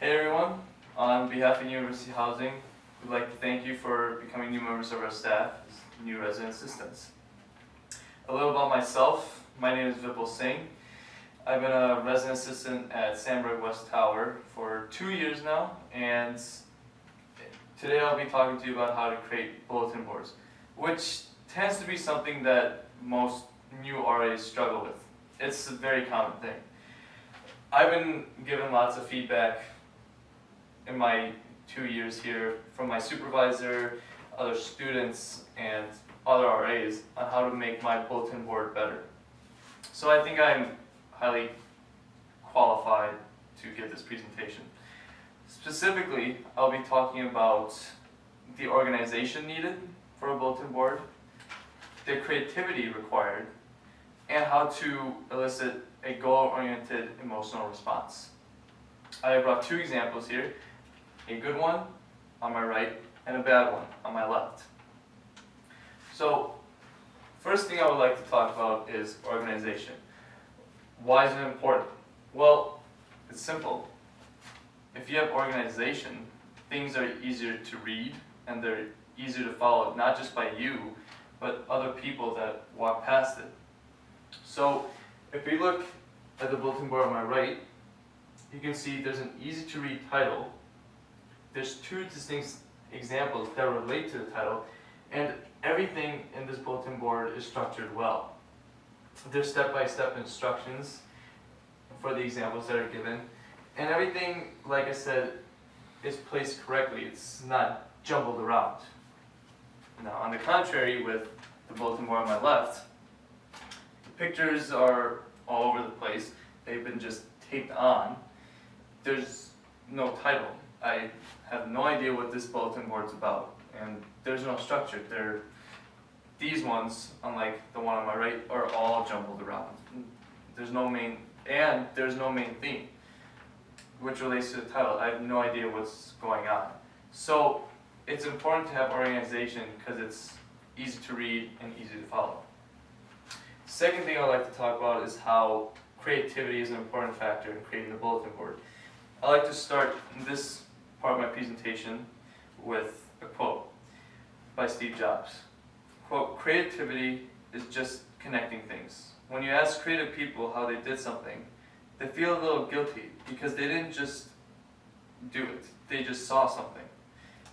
Hey everyone, on behalf of University Housing, we'd like to thank you for becoming new members of our staff as new resident assistants. A little about myself, my name is Vipul Singh. I've been a resident assistant at Sandburg West Tower for 2 years now, and today I'll be talking to you about how to create bulletin boards, which tends to be something that most new RAs struggle with. It's a very common thing. I've been given lots of feedback in my 2 years here from my supervisor, other students, and other RAs on how to make my bulletin board better. So I think I'm highly qualified to give this presentation. Specifically, I'll be talking about the organization needed for a bulletin board, the creativity required, and how to elicit a goal-oriented emotional response. I have brought 2 examples here, a good one on my right and a bad one on my left. So, first thing I would like to talk about is organization. Why is it important? Well, it's simple. If you have organization, things are easier to read and they're easier to follow, not just by you, but other people that walk past it. So, if we look at the bulletin board on my right, you can see there's an easy to read title. There's 2 distinct examples that relate to the title, and everything in this bulletin board is structured well. There's step-by-step instructions for the examples that are given, and everything, like I said, is placed correctly. It's not jumbled around. Now, on the contrary, with the bulletin board on my left, the pictures are all over the place. They've been just taped on. There's no title. I have no idea what this bulletin board's about, and there's no structure. These ones, unlike the one on my right, are all jumbled around. There's no main theme, which relates to the title. I have no idea what's going on. So it's important to have organization because it's easy to read and easy to follow. Second thing I'd like to talk about is how creativity is an important factor in creating the bulletin board. I like to start this part of my presentation with a quote by Steve Jobs. Quote, "Creativity is just connecting things. When you ask creative people how they did something, they feel a little guilty because they didn't just do it, they just saw something.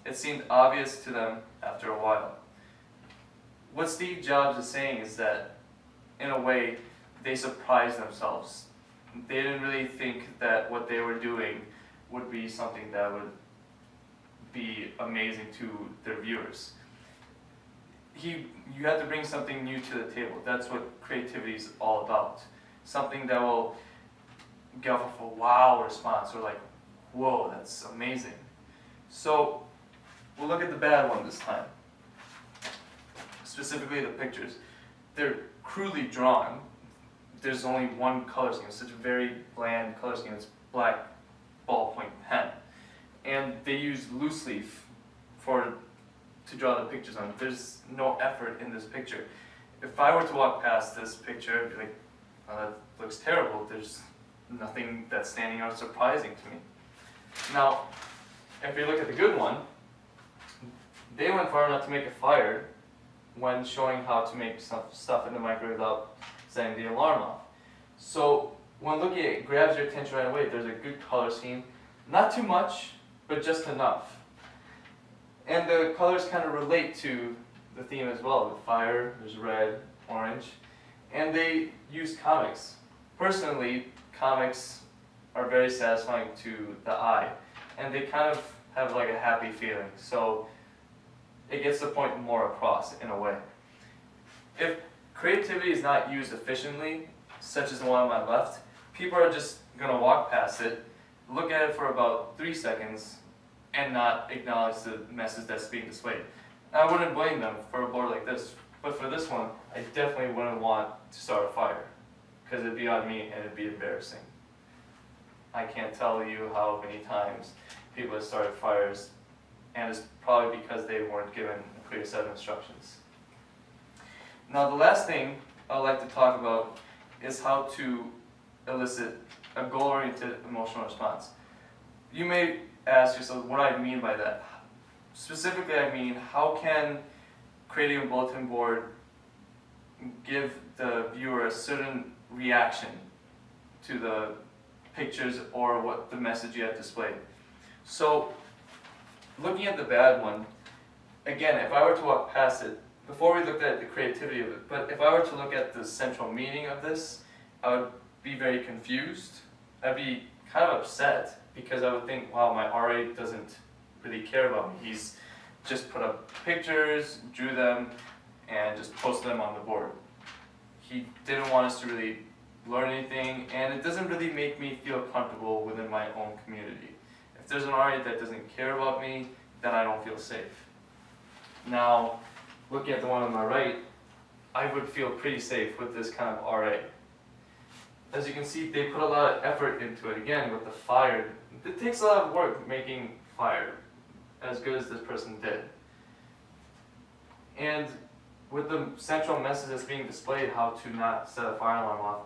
It seemed obvious to them after a while." What Steve Jobs is saying is that, in a way, they surprised themselves. They didn't really think that what they were doing would be something that would be amazing to their viewers. You have to bring something new to the table. That's what creativity is all about. Something that will get off a wow response, or like, whoa, that's amazing. So we'll look at the bad one this time. Specifically the pictures. They're crudely drawn. There's only one color scheme. It's such a very bland color scheme. It's black ballpoint pen. And they use loose leaf to draw the pictures on. There's no effort in this picture. If I were to walk past this picture, I'd be like, oh, that looks terrible. There's nothing that's standing out surprising to me. Now, if you look at the good one, they went far enough to make a fire when showing how to make stuff in the microwave without setting the alarm off. So when looking at it, it grabs your attention right away. There's a good color scheme. Not too much, but just enough. And the colors kind of relate to the theme as well. The fire, there's red, orange, and they use comics. Personally, comics are very satisfying to the eye, and they kind of have like a happy feeling. So it gets the point more across in a way. If creativity is not used efficiently, such as the one on my left, people are just going to walk past it, look at it for about 3 seconds, and not acknowledge the message that's being displayed. I wouldn't blame them for a board like this, but for this one, I definitely wouldn't want to start a fire, because it'd be on me and it'd be embarrassing. I can't tell you how many times people have started fires, and it's probably because they weren't given a clear set of instructions. Now the last thing I'd like to talk about is how to elicit a goal-oriented emotional response. you may ask yourself what I mean by that. Specifically, I mean, how can creating a bulletin board give the viewer a certain reaction to the pictures or what the message you have displayed? So, looking at the bad one, again, if I were to walk past it, before we looked at the creativity of it, but if I were to look at the central meaning of this, I would be very confused. I'd be kind of upset because I would think, wow, my RA doesn't really care about me. He's just put up pictures, drew them, and just posted them on the board. He didn't want us to really learn anything, and it doesn't really make me feel comfortable within my own community. If there's an RA that doesn't care about me, then I don't feel safe. Now, looking at the one on my right, I would feel pretty safe with this kind of RA. As you can see, they put a lot of effort into it. Again, with the fire, it takes a lot of work making fire, as good as this person did. And with the central message that's being displayed, how to not set a fire alarm off,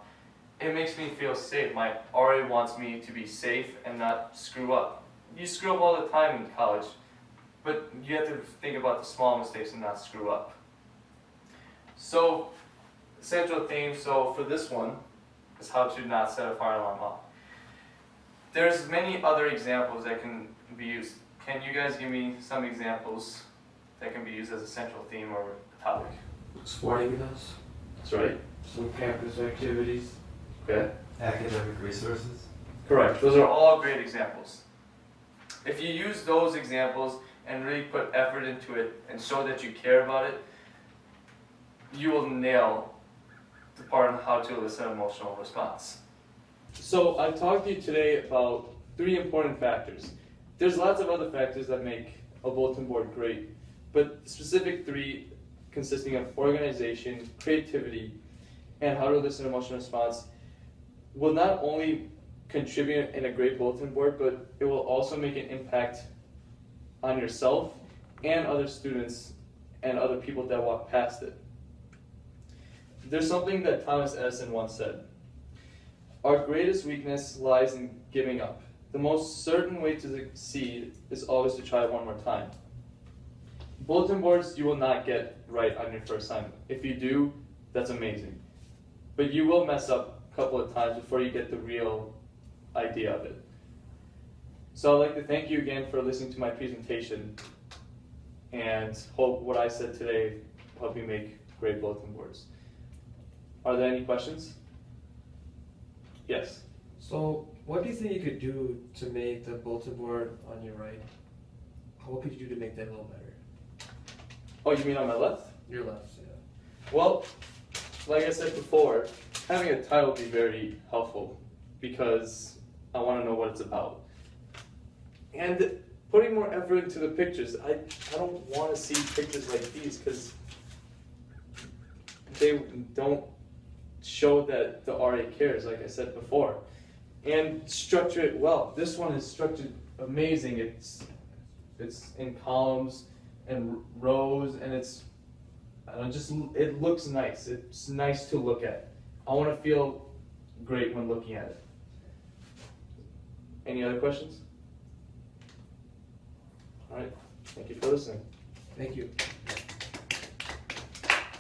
it makes me feel safe. My RA wants me to be safe and not screw up. You screw up all the time in college, but you have to think about the small mistakes and not screw up. So, central theme, so for this one, is how to not set a fire alarm off. There's many other examples that can be used. Can you guys give me some examples that can be used as a central theme or topic? Sporting events. That's right. Some campus activities. Okay. Academic resources. Correct. Those are all great examples. If you use those examples and really put effort into it and show that you care about it, you will nail the part on how to elicit an emotional response. So I talked to you today about 3 important factors. There's lots of other factors that make a bulletin board great, but specific 3 consisting of organization, creativity, and how to elicit an emotional response will not only contribute in a great bulletin board, but it will also make an impact on yourself and other students and other people that walk past it. There's something that Thomas Edison once said: our greatest weakness lies in giving up. The most certain way to succeed is always to try one more time. Bulletin boards you will not get right on your first time. If you do, that's amazing. But you will mess up a couple of times before you get the real idea of it. So I'd like to thank you again for listening to my presentation, and hope what I said today help you make great bulletin boards. Are there any questions? Yes. So, what do you think you could do to make the bulletin board on your right? What could you do to make that a little better? Oh, you mean on my left? Your left, yeah. Well, like I said before, having a title would be very helpful because I want to know what it's about. And putting more effort into the pictures. I don't want to see pictures like these because they don't show that the RA cares, like I said before. And structure it well. This one is structured amazing. It's in columns and rows, and it looks nice. It's nice to look at. I want to feel great when looking at it. Any other questions? All right. Thank you for listening. Thank you.